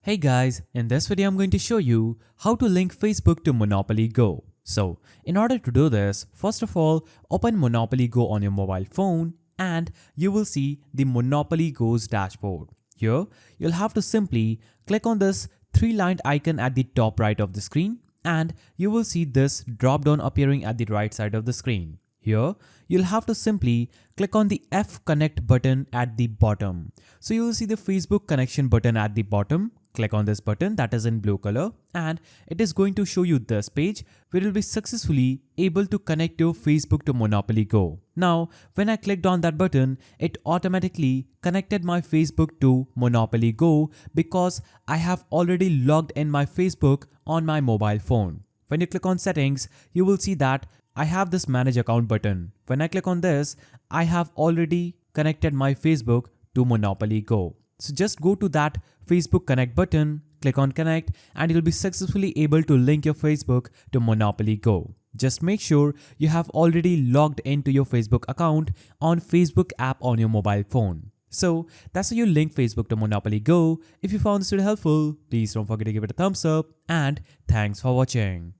Hey guys, in this video I'm going to show you how to link Facebook to Monopoly Go. So, in order to do this, first of all, open Monopoly Go on your mobile phone and you will see the Monopoly Go's dashboard. Here, you'll have to simply click on this three-lined icon at the top right of the screen and you will see this drop-down appearing at the right side of the screen. Here, you'll have to simply click on the F Connect button at the bottom. So you will see the Facebook connection button at the bottom. Click on this button that is in blue color and it is going to show you this page where you'll be successfully able to connect your Facebook to Monopoly Go. Now, when I clicked on that button, it automatically connected my Facebook to Monopoly Go because I have already logged in my Facebook on my mobile phone. When you click on settings, you will see that I have this manage account button. When I click on this, I have already connected my Facebook to Monopoly Go. So just go to that Facebook Connect button, click on Connect and you'll be successfully able to link your Facebook to Monopoly Go. Just make sure you have already logged into your Facebook account on Facebook app on your mobile phone. So that's how you link Facebook to Monopoly Go. If you found this video helpful, please don't forget to give it a thumbs up and thanks for watching.